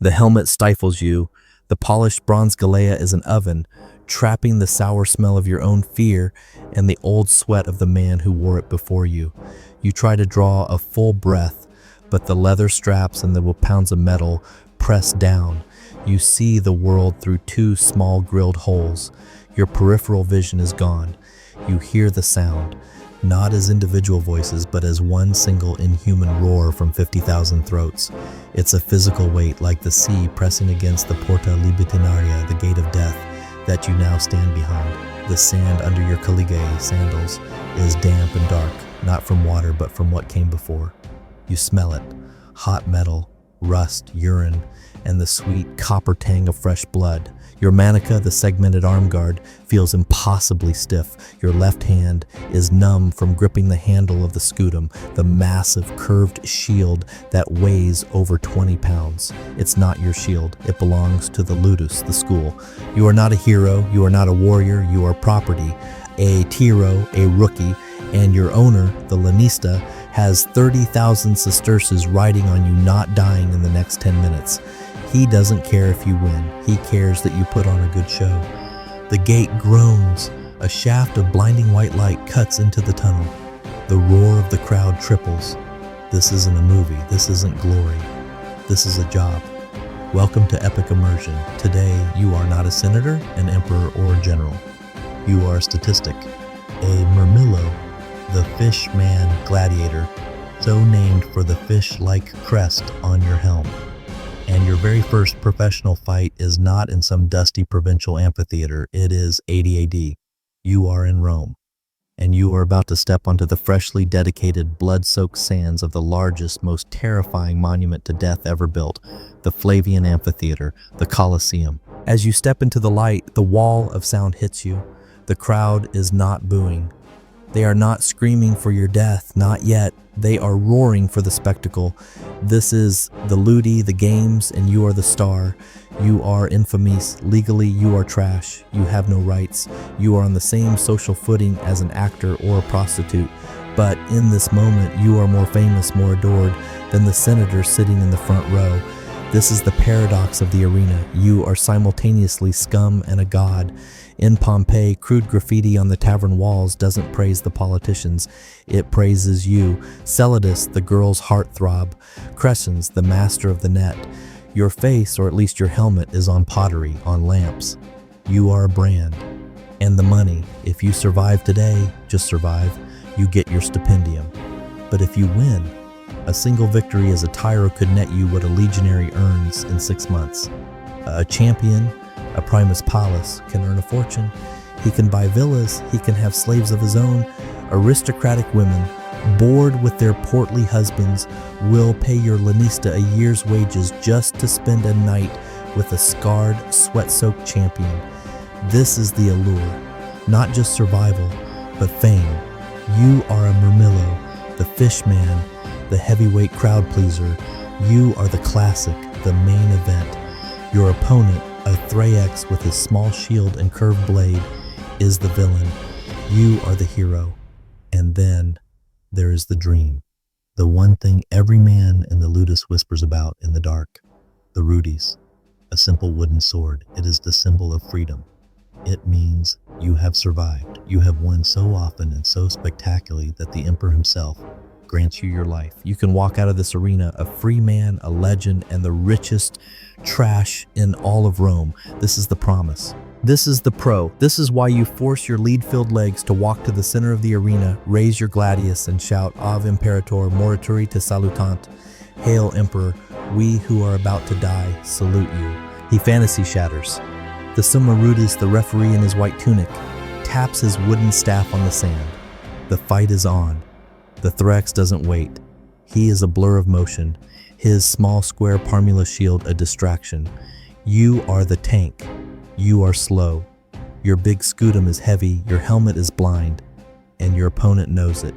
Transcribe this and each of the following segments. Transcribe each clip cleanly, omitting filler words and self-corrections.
The helmet stifles you. The polished bronze galea is an oven, trapping the sour smell of your own fear and the old sweat of the man who wore it before you. You try to draw a full breath, but the leather straps and the pounds of metal press down. You see the world through two small grilled holes. Your peripheral vision is gone. You hear the sound, not as individual voices, but as one single inhuman roar from 50,000 throats. It's a physical weight, like the sea pressing against the Porta Libertinaria, the gate of death, that you now stand behind. The sand under your caligae sandals is damp and dark, not from water, but from what came before. You smell it, hot metal, rust, urine, and the sweet copper tang of fresh blood. Your manica, the segmented arm guard, feels impossibly stiff. Your left hand is numb from gripping the handle of the scutum, the massive curved shield that weighs over 20 pounds. It's not your shield. It belongs to the ludus, the school. You are not a hero. You are not a warrior. You are property. A tiro, a rookie, and your owner, the lanista, has 30,000 sesterces riding on you, not dying in the next 10 minutes. He doesn't care if you win. He cares that you put on a good show. The gate groans. A shaft of blinding white light cuts into the tunnel. The roar of the crowd triples. This isn't a movie. This isn't glory. This is a job. Welcome to Epoch Immersion. Today, you are not a senator, an emperor, or a general. You are a statistic. A Murmillo, the fish man gladiator, so named for the fish-like crest on your helm. And your very first professional fight is not in some dusty provincial amphitheater. It is 80 AD. You are in Rome, and you are about to step onto the freshly dedicated, blood-soaked sands of the largest, most terrifying monument to death ever built, the Flavian Amphitheater, the Colosseum. As you step into the light, the wall of sound hits you. The crowd is not booing. They are not screaming for your death, not yet. They are roaring for the spectacle. This is the ludi, the games, and you are the star. You are infamies. Legally, you are trash. You have no rights. You are on the same social footing as an actor or a prostitute. But in this moment, you are more famous, more adored than the senator sitting in the front row. This is the paradox of the arena. You are simultaneously scum and a god. In Pompeii, crude graffiti on the tavern walls doesn't praise the politicians. It praises you. Celadus, the girl's heartthrob. Crescens, the master of the net. Your face, or at least your helmet, is on pottery, on lamps. You are a brand. And the money, if you survive today, just survive, you get your stipendium. But if you win, a single victory as a tyro could net you what a legionary earns in 6 months. A champion, a primus palis, can earn a fortune. He can buy villas, he can have slaves of his own. Aristocratic women, bored with their portly husbands, will pay your lanista a year's wages just to spend a night with a scarred, sweat-soaked champion. This is the allure, not just survival, but fame. You are a Murmillo, the fish man, the heavyweight crowd pleaser. You are the classic, the main event. Your opponent, a Thraex with his small shield and curved blade, is the villain. You are the hero. And then there is the dream. The one thing every man in the ludus whispers about in the dark. The rudis. A simple wooden sword. It is the symbol of freedom. It means you have survived. You have won so often and so spectacularly that the emperor himself grants you your life. You can walk out of this arena a free man, a legend, and the richest trash in all of Rome. This is the promise. This is the pro. This is why you force your lead-filled legs to walk to the center of the arena, raise your gladius, and shout, Ave Imperator, morituri te salutant. Hail, Emperor, we who are about to die salute you. He fantasy shatters. The Summa Rudis, the referee in his white tunic, taps his wooden staff on the sand. The fight is on. The Thrax doesn't wait. He is a blur of motion, his small square Parmula shield a distraction. You are the tank. You are slow. Your big scutum is heavy, your helmet is blind, and your opponent knows it.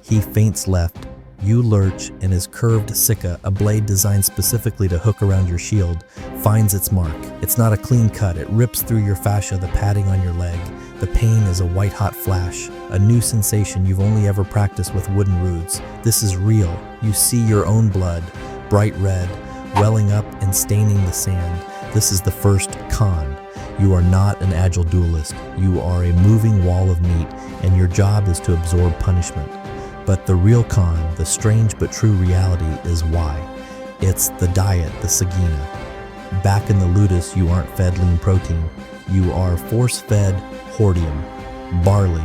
He feints left. You lurch, and his curved sicca, a blade designed specifically to hook around your shield, finds its mark. It's not a clean cut. It rips through your fascia, the padding on your leg. The pain is a white-hot flash, a new sensation you've only ever practiced with wooden roods. This is real. You see your own blood, bright red, welling up and staining the sand. This is the first con. You are not an agile duelist. You are a moving wall of meat, and your job is to absorb punishment. But the real con, the strange but true reality, is why. It's the diet, the sagina. Back in the ludus, you aren't fed lean protein. You are force-fed hordeum, barley.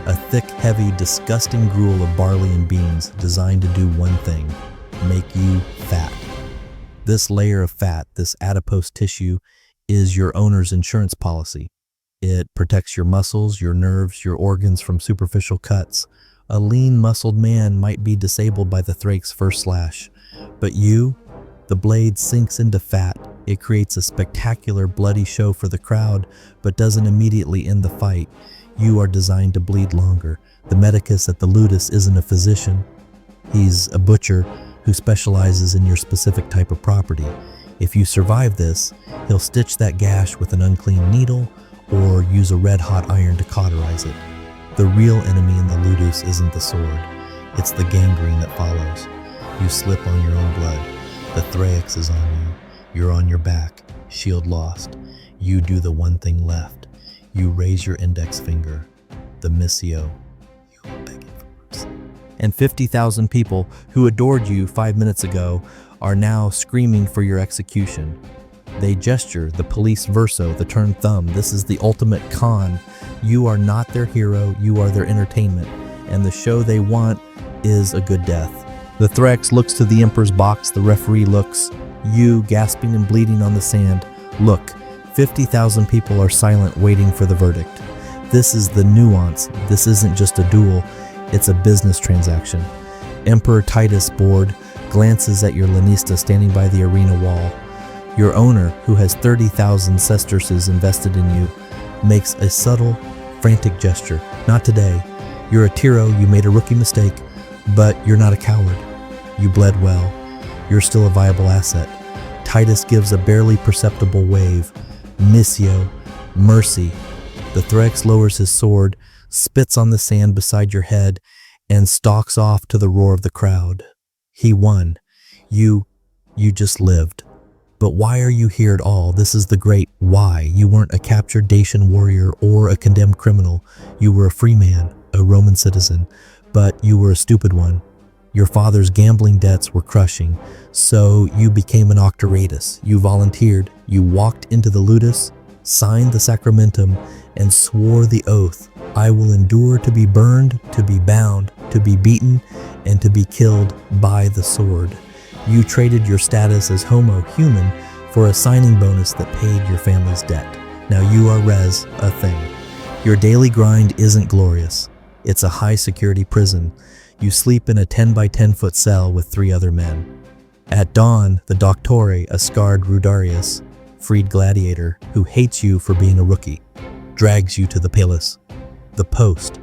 A thick, heavy, disgusting gruel of barley and beans designed to do one thing: make you fat. This layer of fat, this adipose tissue, is your owner's insurance policy. It protects your muscles, your nerves, your organs from superficial cuts. A lean, muscled man might be disabled by the thrake's first slash. But you, the blade sinks into fat. It creates a spectacular, bloody show for the crowd, but doesn't immediately end the fight. You are designed to bleed longer. The medicus at the ludus isn't a physician. He's a butcher who specializes in your specific type of property. If you survive this, he'll stitch that gash with an unclean needle or use a red-hot iron to cauterize it. The real enemy in the ludus isn't the sword. It's the gangrene that follows. You slip on your own blood. The thrax is on you. You're on your back, shield lost. You do the one thing left. You raise your index finger. The missio. You are begging for mercy. And 50,000 people who adored you 5 minutes ago are now screaming for your execution. They gesture, the police verso, the turned thumb. This is the ultimate con. You are not their hero, you are their entertainment, and the show they want is a good death. The thrax looks to the emperor's box, the referee looks. You, gasping and bleeding on the sand, look. 50,000 people are silent, waiting for the verdict. This is the nuance. This isn't just a duel, it's a business transaction. Emperor Titus, bored, glances at your lanista standing by the arena wall. Your owner, who has 30,000 sesterces invested in you, makes a subtle, frantic gesture. Not today. You're a Tiro, you made a rookie mistake, but you're not a coward. You bled well. You're still a viable asset. Titus gives a barely perceptible wave. Missio, mercy. The thrax lowers his sword, spits on the sand beside your head, and stalks off to the roar of the crowd. He won. You just lived. But why are you here at all? This is the great why. You weren't a captured Dacian warrior or a condemned criminal. You were a free man, a Roman citizen, but you were a stupid one. Your father's gambling debts were crushing, so you became an octoratus. You volunteered. You walked into the ludus, signed the sacramentum, and swore the oath. I will endure to be burned, to be bound, to be beaten, and to be killed by the sword. You traded your status as Homo human for a signing bonus that paid your family's debt. Now you are res, a thing. Your daily grind isn't glorious. It's a high-security prison. You sleep in a 10 by 10 foot cell with 3 other men. At dawn, the Doctore, a scarred Rudarius, freed Gladiator, who hates you for being a rookie, drags you to the palace, the post.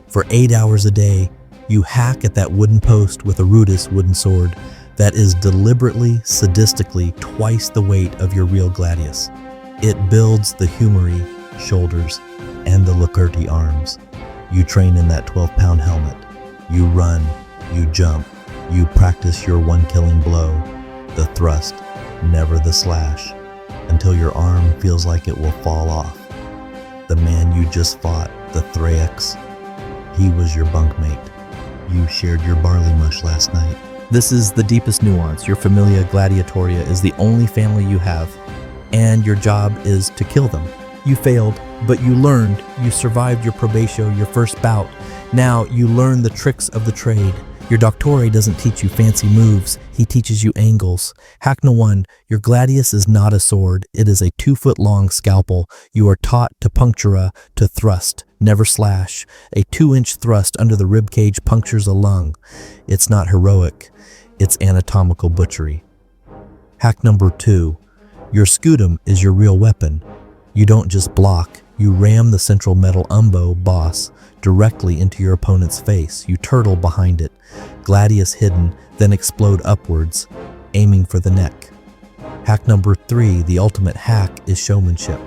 For 8 hours a day, you hack at that wooden post with a rudis wooden sword that is deliberately, sadistically twice the weight of your real gladius. It builds the humeri shoulders and the Lacurti arms. You train in that 12-pound helmet. You run, you jump, you practice your one killing blow, the thrust, never the slash, until your arm feels like it will fall off. The man you just fought, the thrax, he was your bunkmate. You shared your barley mush last night. This is the deepest nuance. Your familia gladiatoria is the only family you have, and your job is to kill them. You failed, but you learned. You survived your probatio, your first bout. Now you learn the tricks of the trade. Your Doctore doesn't teach you fancy moves, he teaches you angles. Hackna 1, your gladius is not a sword, it is a 2-foot-long scalpel. You are taught to punctura, to thrust, never slash. A 2-inch thrust under the ribcage punctures a lung. It's not heroic, it's anatomical butchery. Hack number 2, your scutum is your real weapon. You don't just block, you ram the central metal umbo, boss, directly into your opponent's face. You turtle behind it, gladius hidden, then explode upwards, aiming for the neck. Hack number 3, the ultimate hack, is showmanship.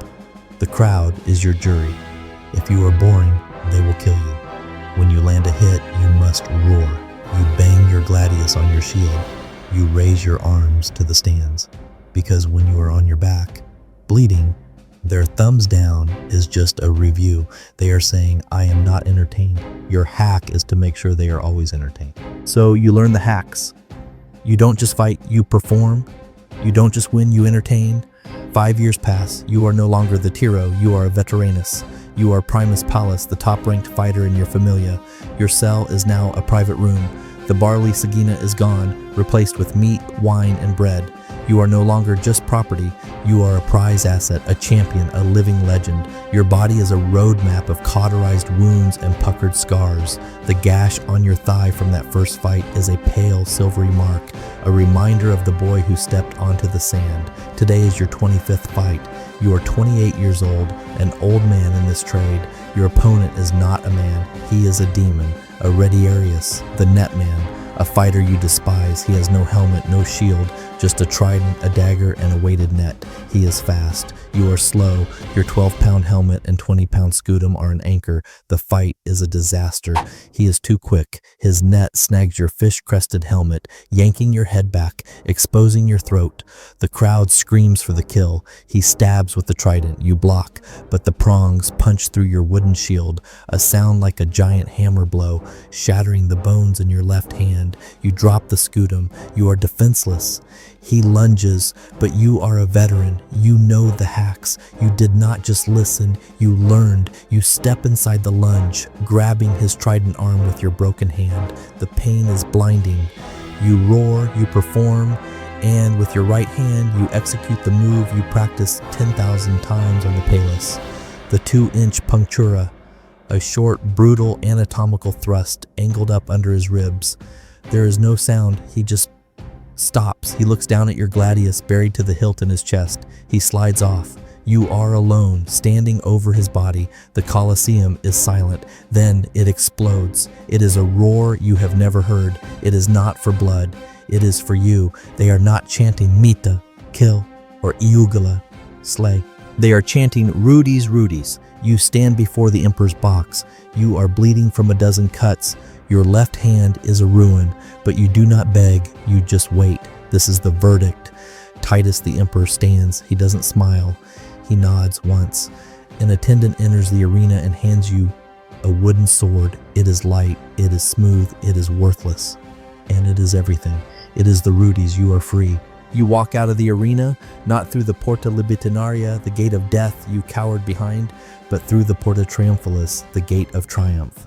The crowd is your jury. If you are boring, they will kill you. When you land a hit, you must roar. You bang your gladius on your shield. You raise your arms to the stands, because when you are on your back, bleeding, their thumbs down is just a review. They are saying, I am not entertained. Your hack is to make sure they are always entertained. So you learn the hacks. You don't just fight, you perform. You don't just win, you entertain. 5 years pass, you are no longer the Tiro, you are a veteranus. You are Primus Palus, the top-ranked fighter in your familia. Your cell is now a private room. The barley sagina is gone, replaced with meat, wine, and bread. You are no longer just property. You are a prize asset, a champion, a living legend. Your body is a roadmap of cauterized wounds and puckered scars. The gash on your thigh from that first fight is a pale, silvery mark, a reminder of the boy who stepped onto the sand. Today is your 25th fight. You are 28 years old, an old man in this trade. Your opponent is not a man. He is a demon, a Retiarius, the net man. A fighter you despise. He has no helmet, no shield, just a trident, a dagger, and a weighted net. He is fast. You are slow. Your 12-pound helmet and 20-pound scutum are an anchor. The fight is a disaster. He is too quick. His net snags your fish-crested helmet, yanking your head back, exposing your throat. The crowd screams for the kill. He stabs with the trident. You block, but the prongs punch through your wooden shield, a sound like a giant hammer blow, shattering the bones in your left hand. You drop the scutum. You are defenseless. He lunges, but you are a veteran. You know the hacks. You did not just listen, you learned. You step inside the lunge, grabbing his trident arm with your broken hand. The pain is blinding. You roar, you perform, and with your right hand, you execute the move you practiced 10,000 times on the Palus. The 2-inch punctura, a short, brutal anatomical thrust angled up under his ribs. There is no sound. He just stops. He looks down at your gladius buried to the hilt in his chest. He slides off. You are alone, standing over his body. The Colosseum is silent. Then it explodes. It is a roar you have never heard. It is not for blood. It is for you. They are not chanting Mita, kill, or Iugula, slay. They are chanting Rudy's Rudy's. You stand before the Emperor's box. You are bleeding from a dozen cuts. Your left hand is a ruin, but you do not beg, you just wait. This is the verdict. Titus the Emperor stands. He doesn't smile. He nods once. An attendant enters the arena and hands you a wooden sword. It is light, it is smooth, it is worthless, and it is everything. It is the Rudy's. You are free. You walk out of the arena, not through the Porta Libitinaria, the gate of death you cowered behind, but through the Porta Triumphalis, the gate of triumph.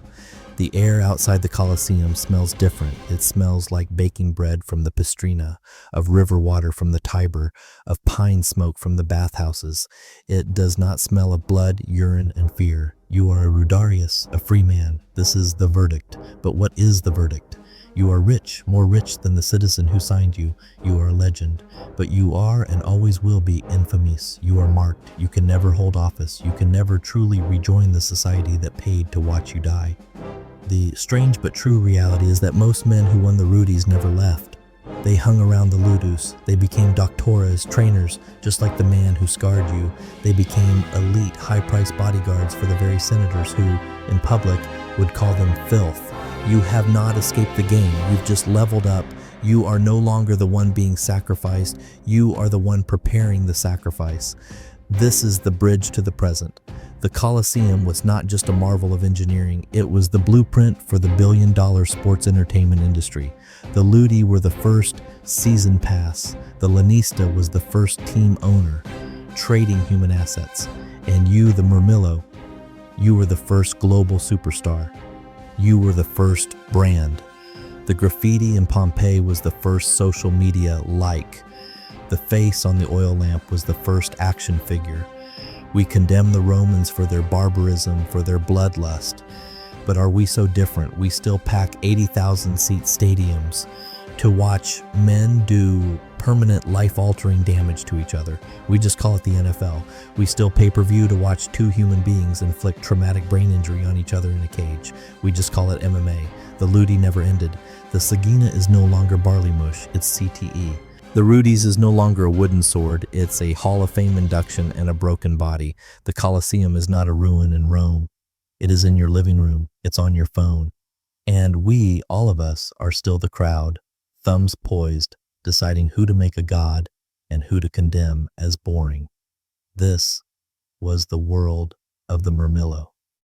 The air outside the Colosseum smells different. It smells like baking bread from the Pistrina, of river water from the Tiber, of pine smoke from the bathhouses. It does not smell of blood, urine, and fear. You are a Rudarius, a free man. This is the verdict. But what is the verdict? You are rich, more rich than the citizen who signed you. You are a legend. But you are and always will be infamies. You are marked. You can never hold office. You can never truly rejoin the society that paid to watch you die. The strange but true reality is that most men who won the Rudies never left. They hung around the Ludus. They became doctoras, trainers, just like the man who scarred you. They became elite, high-priced bodyguards for the very senators who, in public, would call them filth. You have not escaped the game. You've just leveled up. You are no longer the one being sacrificed. You are the one preparing the sacrifice. This is the bridge to the present. The Colosseum was not just a marvel of engineering, it was the blueprint for the billion-dollar sports entertainment industry. The Ludi were the first season pass. The Lanista was the first team owner, trading human assets. And you, the Murmillo, you were the first global superstar. You were the first brand. The graffiti in Pompeii was the first social media like. The face on the oil lamp was the first action figure. We condemn the Romans for their barbarism, for their bloodlust. But are we so different? We still pack 80,000-seat stadiums to watch men do permanent life-altering damage to each other. We just call it the NFL. We still pay-per-view to watch two human beings inflict traumatic brain injury on each other in a cage. We just call it MMA. The Ludi never ended. The Sagina is no longer barley mush, it's CTE. The Rudy's is no longer a wooden sword, it's a Hall of Fame induction and a broken body. The Colosseum is not a ruin in Rome. It is in your living room, it's on your phone. And we, all of us, are still the crowd, thumbs poised, deciding who to make a god and who to condemn as boring. This was the world of the Murmillo.